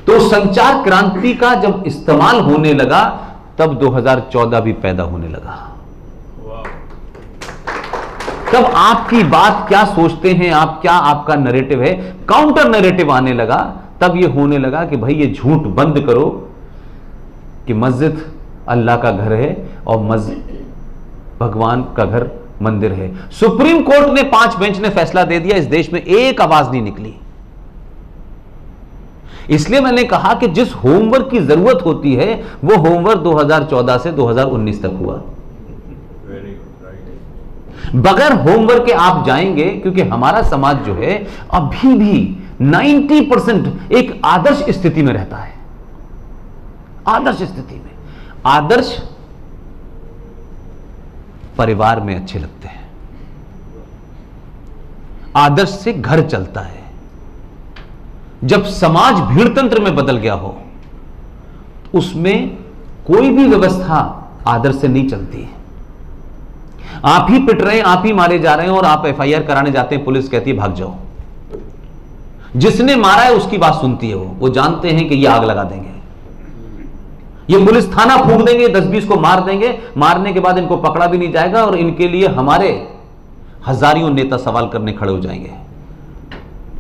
तो संचार क्रांति का जब इस्तेमाल होने लगा तब 2014 भी पैदा होने लगा। तब आपकी बात क्या सोचते हैं आप, क्या आपका नैरेटिव है, काउंटर नैरेटिव आने लगा। तब यह होने लगा कि भाई ये झूठ बंद करो कि मस्जिद अल्लाह का घर है और मस्जिद भगवान का घर मंदिर है। सुप्रीम कोर्ट ने 5 बेंच ने फैसला दे दिया, इस देश में एक आवाज नहीं निकली। इसलिए मैंने कहा कि जिस होमवर्क की जरूरत होती है वो होमवर्क 2014 से 2019 तक हुआ। बगैर होमवर्क के आप जाएंगे, क्योंकि हमारा समाज जो है अभी भी 90% एक आदर्श स्थिति में रहता है। आदर्श स्थिति में, आदर्श परिवार में अच्छे लगते हैं, आदर्श से घर चलता है। जब समाज भीड़तंत्र में बदल गया हो, उसमें कोई भी व्यवस्था आदर्श से नहीं चलती है। आप ही पिट रहे हैं, आप ही मारे जा रहे हैं और आप एफआईआर कराने जाते हैं, पुलिस कहती है भाग जाओ। जिसने मारा है उसकी बात सुनती है, वो जानते हैं कि ये आग लगा देंगे, ये पुलिस थाना फूंक देंगे, 10-20 को मार देंगे, मारने के बाद इनको पकड़ा भी नहीं जाएगा और इनके लिए हमारे हजारों नेता सवाल करने खड़े हो जाएंगे।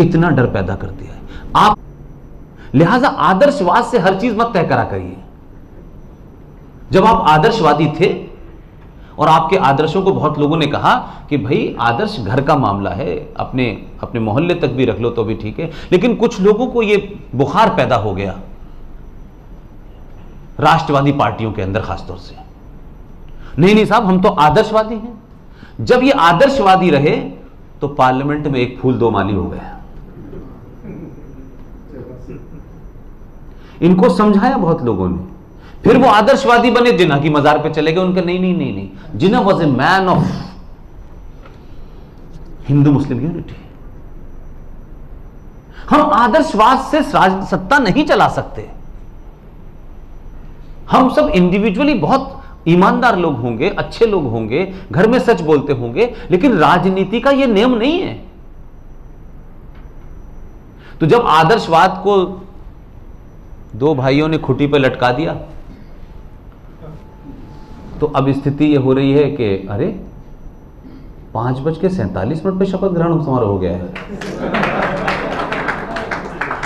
इतना डर पैदा कर दिया है आप। लिहाजा आदर्शवाद से हर चीज मत तय करा करिए। जब आप आदर्शवादी थे और आपके आदर्शों को बहुत लोगों ने कहा कि भाई आदर्श घर का मामला है, अपने अपने मोहल्ले तक भी रख लो तो भी ठीक है, लेकिन कुछ लोगों को यह बुखार पैदा हो गया राष्ट्रवादी पार्टियों के अंदर खासतौर से, नहीं साहब हम तो आदर्शवादी हैं। जब ये आदर्शवादी रहे तो पार्लियामेंट में एक फूल दो माली हो गया। इनको समझाया बहुत लोगों ने, फिर वो आदर्शवादी बने, जिन्ना की मजार पे चले गए। उनका नहीं, Jinnah was a man of Hindu Muslim unity. हम आदर्शवाद से सत्ता नहीं चला सकते। हम सब इंडिविजुअली बहुत ईमानदार लोग होंगे, अच्छे लोग होंगे, घर में सच बोलते होंगे, लेकिन राजनीति का यह नियम नहीं है। तो जब आदर्शवाद को 2 भाइयों ने खुटी पर लटका दिया तो अब स्थिति यह हो रही है कि अरे 5:47 पे शपथ ग्रहण समारोह हो गया है।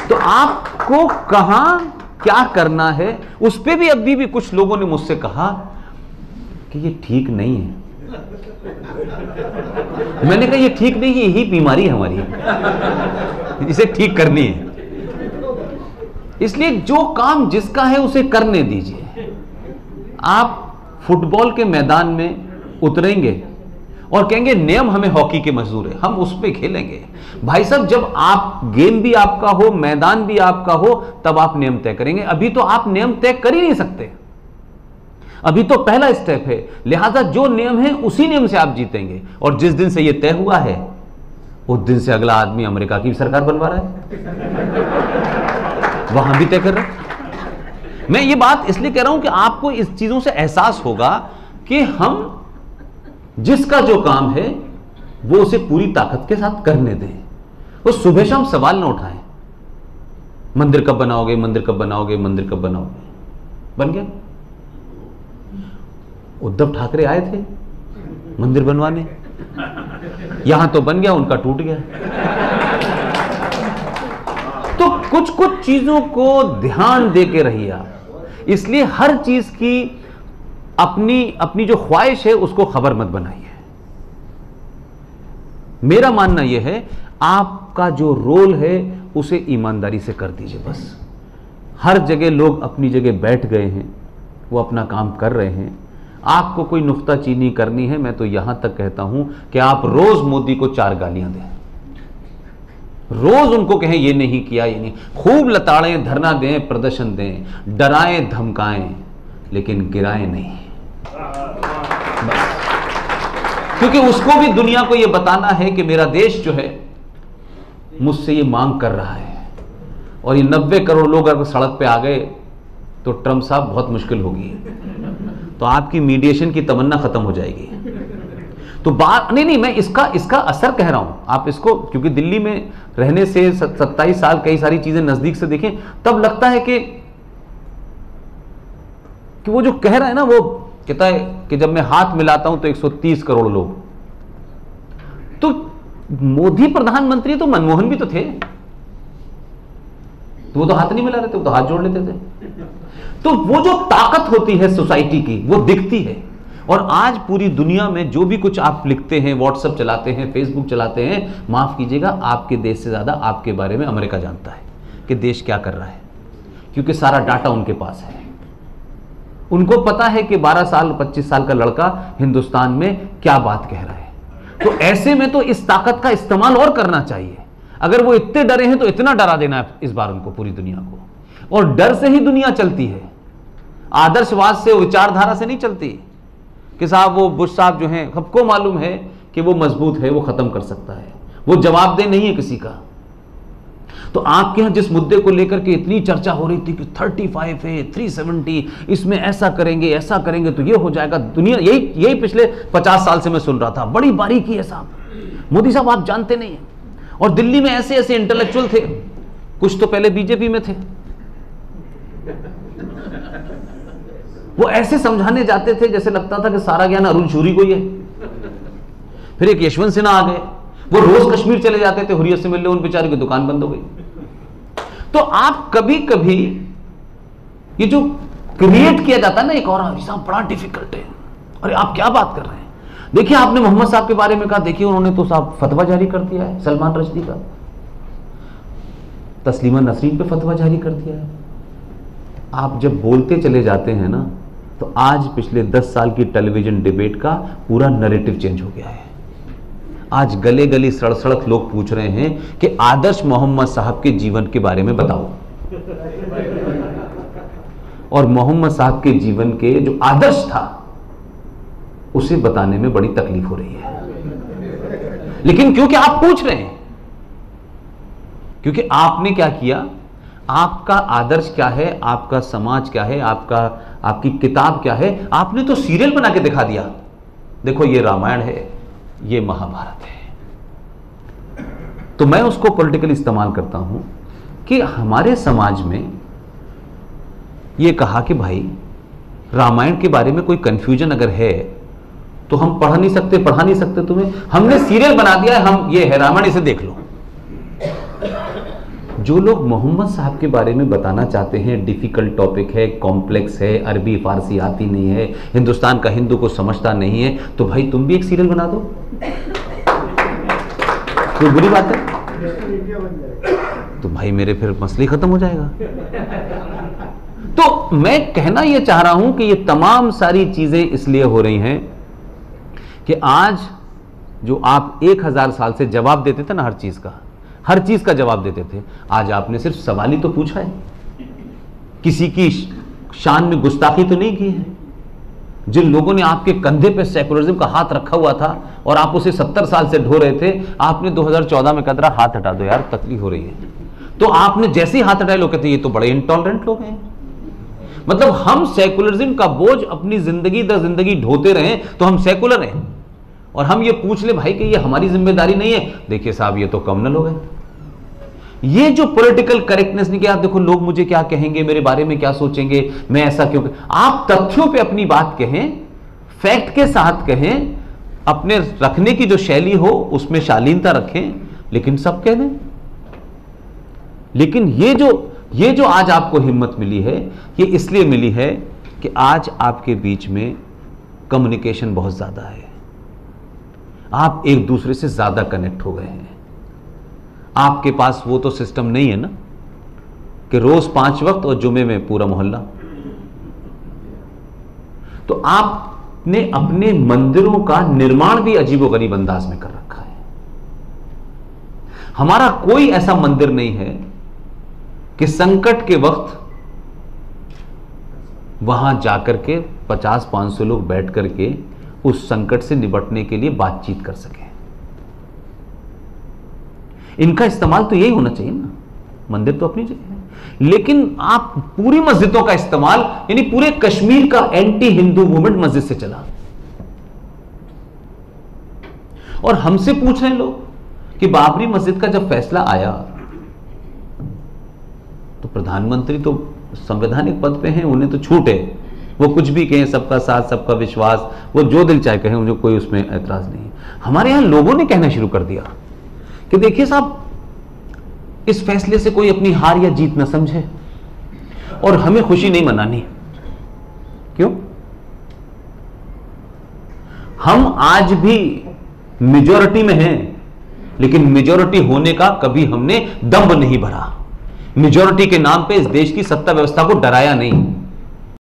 तो आपको कहां क्या करना है, उस पर भी अभी भी कुछ लोगों ने मुझसे कहा कि ये ठीक नहीं है। मैंने कहा ये ठीक नहीं है, यही बीमारी है हमारी, इसे ठीक करनी है। इसलिए जो काम जिसका है उसे करने दीजिए। आप फुटबॉल के मैदान में उतरेंगे और कहेंगे नियम हमें हॉकी के मंजूर है, हम उस पे खेलेंगे। भाई साहब जब आप गेम भी आपका हो, मैदान भी आपका हो, तब आप नियम तय करेंगे। अभी तो आप नियम तय कर ही नहीं सकते, अभी तो पहला स्टेप है। लिहाजा जो नियम है उसी नियम से आप जीतेंगे। और जिस दिन से यह तय हुआ है उस दिन से अगला आदमी अमेरिका की सरकार बनवा रहा है, वहां भी तय कर रहे हैं। मैं ये बात इसलिए कह रहा हूं कि आपको इस चीजों से एहसास होगा कि हम जिसका जो काम है वो उसे पूरी ताकत के साथ करने दें। वो सुबह शाम सवाल ना उठाएं, मंदिर कब बनाओगे, मंदिर कब बनाओगे, मंदिर कब बनाओगे। बन गया। उद्धव ठाकरे आए थे मंदिर बनवाने, यहां तो बन गया, उनका टूट गया। तो कुछ कुछ चीजों को ध्यान दे के रहिए आप। इसलिए हर चीज की अपनी जो ख्वाहिश है उसको खबर मत बनाइए। मेरा मानना यह है आपका जो रोल है उसे ईमानदारी से कर दीजिए। बस हर जगह लोग अपनी जगह बैठ गए हैं, वो अपना काम कर रहे हैं। आपको कोई नुक्ताचीनी करनी है, मैं तो यहां तक कहता हूं कि आप रोज मोदी को 4 गालियां दें, रोज उनको कहें ये नहीं किया, ये नहीं, खूब लताड़ें, धरना दें, प्रदर्शन दें, डराएं धमकाएं, लेकिन गिराएं नहीं। बस। क्योंकि उसको भी दुनिया को यह बताना है कि मेरा देश जो है मुझसे ये मांग कर रहा है। और ये 90 करोड़ लोग अगर सड़क पे आ गए तो ट्रंप साहब बहुत मुश्किल होगी, तो आपकी मीडिएशन की तमन्ना खत्म हो जाएगी। तो बात नहीं, मैं इसका असर कह रहा हूं, आप इसको, क्योंकि दिल्ली में रहने से 27 साल कई सारी चीजें नजदीक से देखें, तब लगता है कि वो जो कह रहा है ना, वो कहता है कि जब मैं हाथ मिलाता हूं तो 130 करोड़ लोग। तो मोदी प्रधानमंत्री तो मनमोहन भी तो थे, तो वो तो हाथ नहीं मिला रहे थे, वो तो हाथ जोड़ लेते थे। तो वो जो ताकत होती है सोसाइटी की, वो दिखती है। और आज पूरी दुनिया में जो भी कुछ आप लिखते हैं, व्हाट्सएप चलाते हैं, फेसबुक चलाते हैं, माफ कीजिएगा, आपके देश से ज्यादा आपके बारे में अमेरिका जानता है कि देश क्या कर रहा है, क्योंकि सारा डाटा उनके पास है। उनको पता है कि 12 साल 25 साल का लड़का हिंदुस्तान में क्या बात कह रहा है। तो ऐसे में तो इस ताकत का इस्तेमाल और करना चाहिए। अगर वो इतने डरे हैं तो इतना डरा देना है इस बार उनको, पूरी दुनिया को। और डर से ही दुनिया चलती है, आदर्शवाद से, विचारधारा से नहीं चलती कि साहब वो बुश साहब जो हैं, सबको मालूम है कि वो मजबूत है, वो खत्म कर सकता है, वो जवाबदेह नहीं है किसी का। तो आपके यहां जिस मुद्दे को लेकर के इतनी चर्चा हो रही थी कि 35 है, 370, इसमें ऐसा करेंगे तो ये हो जाएगा, दुनिया यही पिछले 50 साल से मैं सुन रहा था। बड़ी बारीकी है साहब, मोदी साहब आप जानते नहीं हैं। और दिल्ली में ऐसे ऐसे इंटेलेक्चुअल थे, कुछ तो पहले बीजेपी में थे, वो ऐसे समझाने जाते थे जैसे लगता था कि सारा ज्ञान अरुण शूरी को ही है। फिर एक यशवंत सिन्हा आ गए, वो रोज कश्मीर चले जाते थे हुर्रियत से मिलने, उन बेचारे की दुकान बंद हो गई। तो आप कभी कभी ये जो क्रिएट किया जाता है ना एक और साहब बड़ा डिफिकल्ट है, अरे आप क्या बात कर रहे हैं। देखिए आपने मोहम्मद साहब के बारे में कहा, देखिए उन्होंने तो साहब फतवा जारी कर दिया है, सलमान रश्दी का, तस्लीमा नसरीन पे फतवा जारी कर दिया है। आप जब बोलते चले जाते हैं ना, तो आज पिछले 10 साल की टेलीविजन डिबेट का पूरा नैरेटिव चेंज हो गया है। आज गले गली सड़क सड़क लोग पूछ रहे हैं कि आदर्श मोहम्मद साहब के जीवन के बारे में बताओ। और मोहम्मद साहब के जीवन के जो आदर्श था उसे बताने में बड़ी तकलीफ हो रही है। लेकिन क्योंकि आप पूछ रहे हैं, क्योंकि आपने क्या किया, आपका आदर्श क्या है, आपका समाज क्या है, आपकी किताब क्या है, आपने तो सीरियल बना के दिखा दिया। देखो ये रामायण है, ये महाभारत है। तो मैं उसको पॉलिटिकली इस्तेमाल करता हूं कि हमारे समाज में ये कहा कि भाई रामायण के बारे में कोई कंफ्यूजन अगर है तो हम पढ़ा नहीं सकते तुम्हें, हमने सीरियल बना दिया है, हम ये है रामायण, इसे देख लो। जो लोग मोहम्मद साहब के बारे में बताना चाहते हैं, डिफिकल्ट टॉपिक है, कॉम्प्लेक्स है, अरबी फारसी आती नहीं है, हिंदुस्तान का हिंदू को समझता नहीं है, तो भाई तुम भी एक सीरियल बना दो, कोई बुरी बात है? तो भाई मेरे फिर मसले खत्म हो जाएगा। तो मैं कहना यह चाह रहा हूं कि ये तमाम सारी चीजें इसलिए हो रही हैं कि आज जो आप 1000 साल से जवाब देते थे ना, हर चीज का जवाब देते थे, आज आपने सिर्फ सवाल ही तो पूछा है, किसी की शान में गुस्ताखी तो नहीं की है। जिन लोगों ने आपके कंधे पे सेकुलरिज्म का हाथ रखा हुआ था और आप उसे 70 साल से ढो रहे थे, आपने 2014 में कहा हाथ हटा दो यार, तकलीफ हो रही है। तो आपने जैसे ही हाथ हटाए, लोग कहते ये तो बड़े इंटॉलरेंट लोग हैं। मतलब हम सेकुलरिज्म का बोझ अपनी जिंदगी दर जिंदगी ढोते रहे तो हम सेकुलर हैं, और हम ये पूछ ले भाई कि ये हमारी जिम्मेदारी नहीं है, देखिए साहब ये तो कम्युनल हो गए। ये जो पॉलिटिकल करेक्टनेस नहीं, कि आप देखो लोग मुझे क्या कहेंगे, मेरे बारे में क्या सोचेंगे, मैं ऐसा क्यों, आप तथ्यों पे अपनी बात कहें, फैक्ट के साथ कहें, अपने रखने की जो शैली हो उसमें शालीनता रखें, लेकिन सब कह दें। लेकिन ये जो आज आपको हिम्मत मिली है, ये इसलिए मिली है कि आज आपके बीच में कम्युनिकेशन बहुत ज्यादा है, आप एक दूसरे से ज्यादा कनेक्ट हो गए हैं। आपके पास वो तो सिस्टम नहीं है ना कि रोज 5 वक्त और जुमे में पूरा मोहल्ला। तो आपने अपने मंदिरों का निर्माण भी अजीबोगरीब अंदाज में कर रखा है। हमारा कोई ऐसा मंदिर नहीं है कि संकट के वक्त वहां जाकर के 50-500 लोग बैठ करके उस संकट से निपटने के लिए बातचीत कर सके। इनका इस्तेमाल तो यही होना चाहिए ना, मंदिर तो अपनी जगह है, लेकिन आप पूरी मस्जिदों का इस्तेमाल, यानी पूरे कश्मीर का एंटी हिंदू मूवमेंट मस्जिद से चला। और हमसे पूछ रहे हैं लोग कि बाबरी मस्जिद का जब फैसला आया तो प्रधानमंत्री तो संवैधानिक पद पे हैं, उन्हें तो छूट है, वो कुछ भी कहें, सबका साथ सबका विश्वास, वो जो दिल चाहे कहें, मुझे कोई उसमें ऐतराज नहीं। हमारे यहां लोगों ने कहना शुरू कर दिया कि देखिए साहब, इस फैसले से कोई अपनी हार या जीत न समझे और हमें खुशी नहीं मनानी। क्यों? हम आज भी मेजॉरिटी में हैं, लेकिन मेजॉरिटी होने का कभी हमने दंभ नहीं भरा। मेजॉरिटी के नाम पे इस देश की सत्ता व्यवस्था को डराया नहीं।